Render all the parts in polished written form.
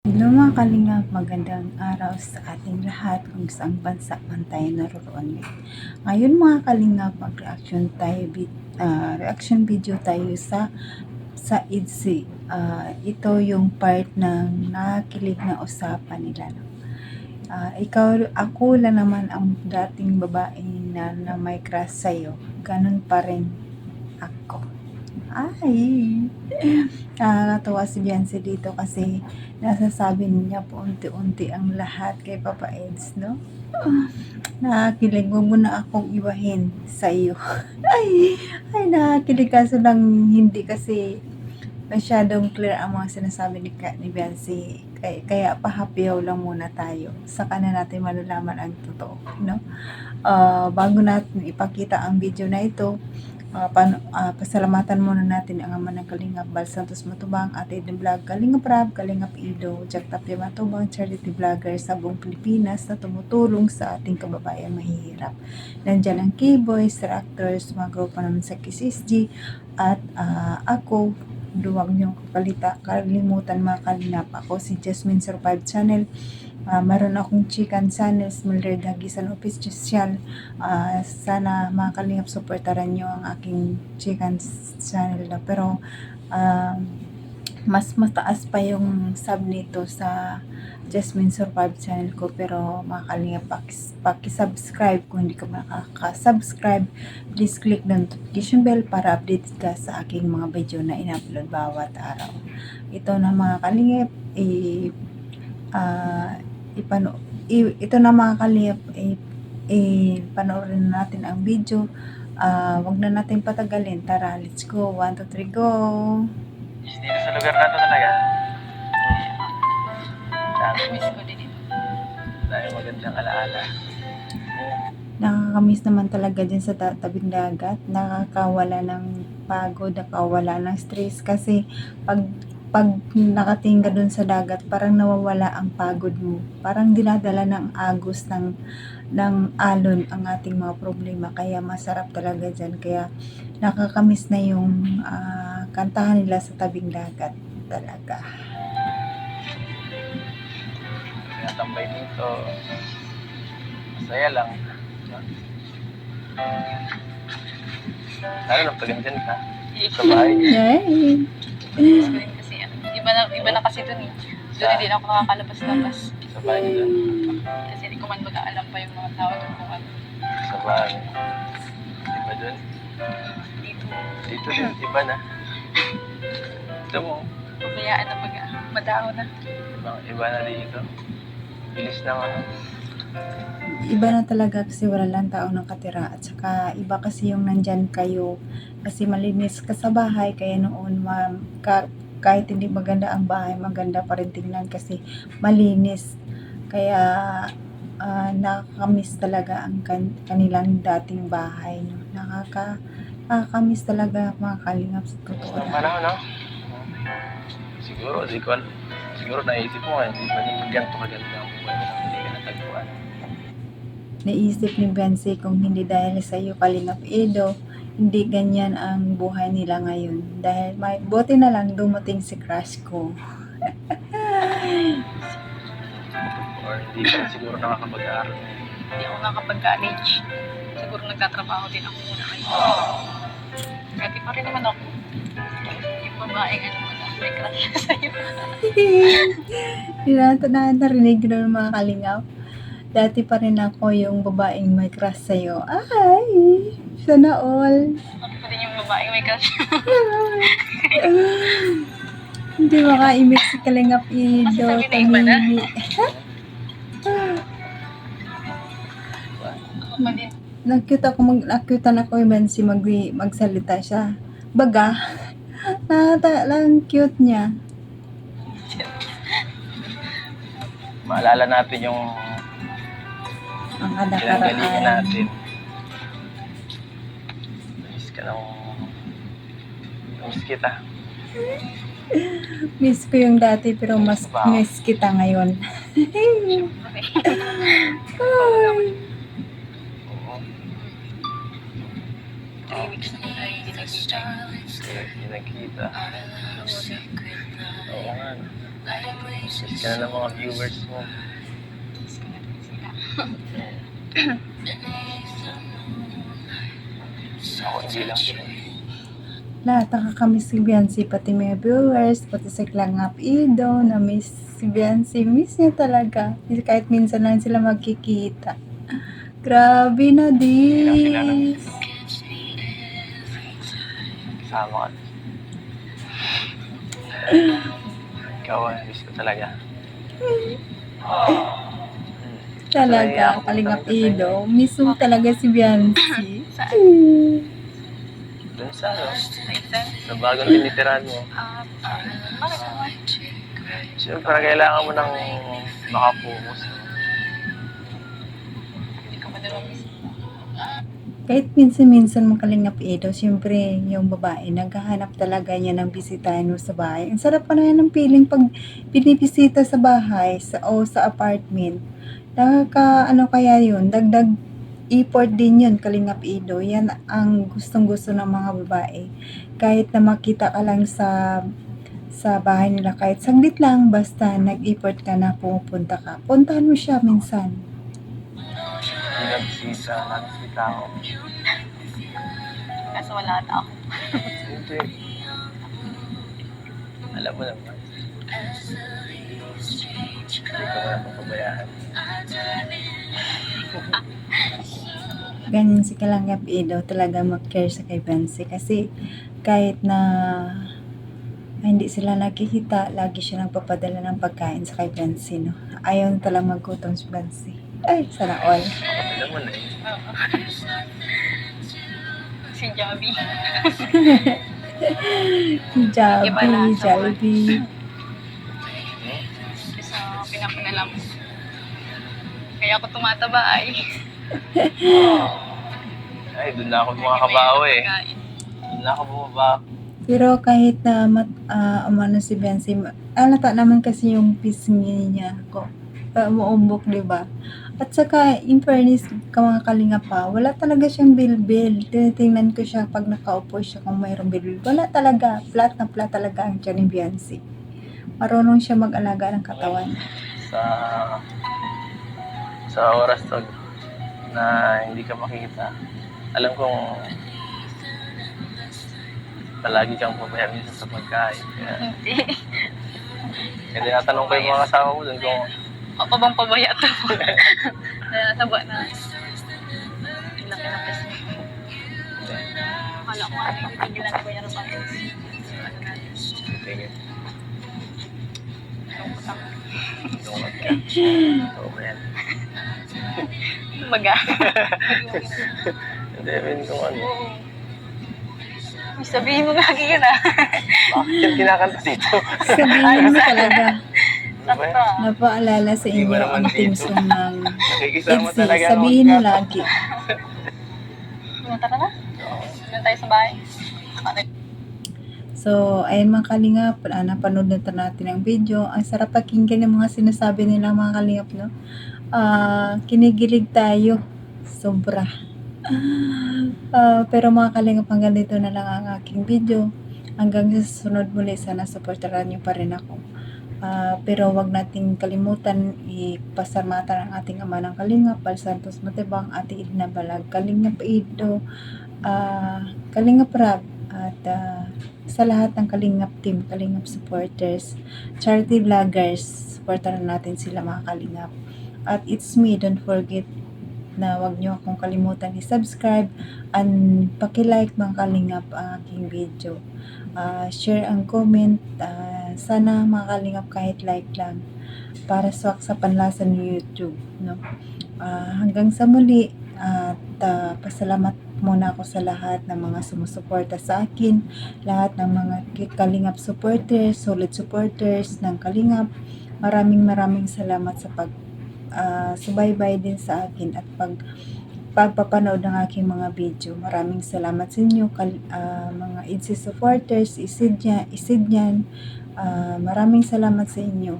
Hello mga kalingap, magandang araw sa ating lahat kung saang bansa man tayo naroon ngayon. Ngayon mga kalingap, reaction video tayo sa IDSI. Ito yung part ng nakakilig na usapan nila. Ako lang naman ang dating babae na may crush sa'yo. Ganun pa rin ako. Ay, nakakatawa si Beyonce dito kasi nasasabi niya po unti-unti ang lahat kay Papa Eds, no? Nakakilig, huwag mo na akong iwahin sa iyo. ay, nakakilig kaso lang hindi kasi masyadong clear ang mga sinasabi ni Beyonce. Kaya pahapiyaw lang muna tayo. Saka na natin malalaman ang totoo, no? Bago natin ipakita ang video na ito, pasalamatan muna natin ang ama ng Kalingap, Bal Santos Matubang, Ate Edna Vlog, Kalingap Rab, Kalingap Ido, Jack Tapia Matubang, charity vlogger sa buong Pilipinas na tumutulong sa ating kababayan mahihirap. Nandyan ang K-Boys, Actors, mga grupo naman sa KCSG, at ako, duwag niyong kalimutan mga Kalingap. Ako si Jasmine Survive Channel. Meron akong chicken channel, Smuller Dagisan Official. Sana mga Kalingap supportaran nyo ang aking chicken channel na. Pero mas mataas pa yung sub nito sa Jasmine Survive channel ko. Pero mga Kalingap, paki-subscribe kung hindi ka makaka-subscribe. Please click the notification bell para update ka sa aking mga video na in-upload bawat araw. Ito na mga Kalingap, ito na mga Kalingap, panoorin natin ang video. Wag na natin patagalin. Tara, let's go. 1, 2, 3, go. Dito sa lugar na to talaga. Miss ko din ito. Dahil magandang alaala. Nakakamiss naman talaga dyan sa tabing dagat. Nakakawala ng pagod, nakawala ng stress kasi pag nakatingga dun sa dagat, parang nawawala ang pagod mo. Parang dinadala ng agos ng alon ang ating mga problema. Kaya masarap talaga dyan. Kaya nakakamiss na yung kantahan nila sa tabing dagat talaga. Tinatambay dito. Masaya lang. Lalo na pag andyan ka. Sa bahay. Yay! Miss ko din kasi iba na kasi dun eh. Doon hindi na ako nakakalabas-labas. Sa bahay doon. Kasi hindi ko man mag-aalam pa yung mga tao doon kung ano. Sa bahay. Iba doon. Dito, Dito din. Iba na. Ito mo. pabayaan na pag madao na. Iba na dito. Bilis na nga. Iba na talaga kasi wala lang tao nakatira, at saka iba kasi yung nandyan kayo kasi malinis ka sa bahay. Kaya noon kahit hindi maganda ang bahay, maganda pa rin tingnan kasi malinis. Kaya nakakamiss talaga ang kanilang dating bahay, no? Nakakamiss talaga mga Kalingap sa totoo Ang lang. panahon, no? Siguro naisip mo nga, hindi man ganito kaganda ang buhay mo. Hindi ka natagpuan. Naisip ni Beyonce kung hindi dahil sa iyo Kalingap Edo, hindi ganyan ang buhay nila ngayon. Dahil buti na lang dumating si crush ko. Or hindi ka siguro nakakapag-aaral. Hindi ako nakapag-college. Siguro nagtatrabaho din ako muna kayo. Pwede pa rin naman ako. Yung babaeng may crush sa'yo. Narinig ko ng mga Kalingap. Dati pa rin ako yung babaeng may crush sa'yo. Ay, sana all. Ako pa din yung babaeng may crush. Hindi makaimik si Kalingap Edo. Masasabi na iba na. Tahimik. Ako pa din. Nakyutan ako yung si magsalita siya. Baga, lang cute niya. Maalala natin yung Ang pinanggalingan nakaraan. natin. Miss kita. Miss ko yung dati pero mas miss kita ngayon. Ay. Oo. 3 weeks na tayo hindi nagkita. Hindi nagkita. Oo nga. Miss ka na ng mga viewers mo. Miss ko na rin sila. Ako hindi lang din. Lahat nakakamiss si Biancy, pati mga viewers, pati sa Klangap Ido, na miss si Biancy. Miss niya talaga. Kahit minsan lang sila magkikita. Grabe na, dis. Kasama ka. Ikaw ang miss ko talaga. Talaga, Kalingap Ido. Miss mo talaga si Biancy. Doon sa ano? Sa exam. Sa bagong tinitirahan mo. Bakit naman? Siyempre, kailangan mo nang makapokus. Hindi ko madalang miss. Kahit minsan-minsan mo Kalingap Ido, siyempre yung babae, naghahanap talaga niya ng bisitahin mo sa bahay. Ang sarap pa na yan ng feeling pag binibisita sa bahay o sa apartment. Ano kaya yun? Dagdag effort din yun, Kalingap Ido. Yan ang gustong-gusto ng mga babae. Kahit na makita ka lang sa bahay nila, kahit saglit lang, basta nag-effort ka na pumupunta ka. Puntahan mo siya minsan. Hindi nagsisita ako. Kaso wala ata ako. Hindi. Alam mo naman. Hindi ko na papabayaan. Ganyan si Kalingap Ido, talaga mag-care sa kay Biancy. Kasi kahit na hindi sila nakikita, lagi siya nagpapadala ng pagkain sa kay Biancy, no? Ayaw na talagang maggutom si Biancy. Ay, sana all. Alam mo na eh. Si Javi. Jollibee, Jollibee. Kasi pinapanalam ko. Kaya ako tumataba ay. Ay, doon na ako bumakabaho eh. Pagkain. Doon na ako bumaba. Pero kahit na umano si Biancy, alata naman kasi yung pisngi niya ko. Muumbok, diba? At saka, in fairness, mga Kalingap pa, wala talaga siyang bilbil. Tinitingnan ko siya pag nakaupo siya kung mayroong bilbil. Wala talaga. Flat na flat talaga ang tiyan ni Biancy. Marunong siya mag-alaga ng katawan. Sa oras to na hindi ka makikita. Alam kong palagi kang pumayag minsan sa pagkain. Hindi. Kaya tinatanong ko yung mga kasama mo doon kung Ako bang pabaya to? Nataba na. Ang laki ng kasi. Akala ko nga tigilan ko yung parents. Ano natin. tingin. Lungkot ako. Tungkol ka. Oo ba yan? Baga. Hindi, I mean kung ano. Oo. Sabihin mo lagi yun ah. Bakit yung kinakanta dito? Sabihin mo talaga. Ano ba yan? Sakta. Napaalala sa Hindi inyo ba naman ang theme dito? song ng Nakikisama Itzy. talaga. Sabihin mo lagi. Tara na. Doon tayo sa bahay. Ano? So, ayun mga Kalingap, napanood na natin ang video. Ang sarap pakinggan ng mga sinasabi nila mga Kalingap, no? Kinigilig tayo. Sobra. Pero mga Kalingap, hanggang dito na lang ang aking video. Hanggang sa susunod muli, sana supportaran niyo pa rin ako. Pero wag nating kalimutan ipasalamatan ang ating ama ng Kalingap, Bal Santos Matibang, Ate Edna Balag, Kalingap Ido, Kalingap Rab, at sa lahat ng Kalingap team, Kalingap supporters, charity vloggers, supportaran natin sila mga Kalingap. At it's me, don't forget na wag nyo akong kalimutan i-subscribe and paki-like mga Kalingap ang aking video. Share ang comment, sana mga Kalingap kahit like lang para sa panlasa ni YouTube, no? Hanggang sa muli at pasalamat muna ako sa lahat ng mga sumusuporta sa akin, lahat ng mga Kalingap supporters, solid supporters ng Kalingap. Maraming salamat sa subaybay din sa akin at pagpapanood ng aking mga video. Maraming salamat sa inyo, mga Itzy supporters, Isid yan. Maraming salamat sa inyo.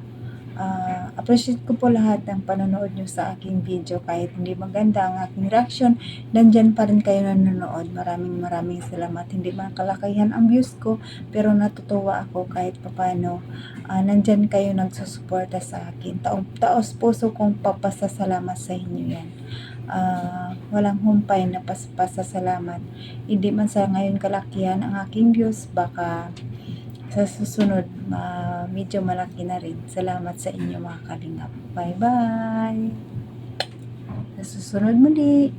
appreciate ko po lahat ng panonood nyo sa aking video. Kahit hindi maganda ang aking reaction, nandyan pa rin kayo nanonood. Maraming salamat. Hindi man kalakihan ang views ko, pero natutuwa ako kahit papano. Nandyan kayo nagsusuporta sa akin. Taos puso kong papasasalamat sa inyo yan. Walang humpay na pasasalamat. Hindi man sa ngayon kalakihan ang aking views, baka sa susunod medyo malaki na rin. Salamat sa inyo mga kalingap. Bye bye. Sa susunod muli.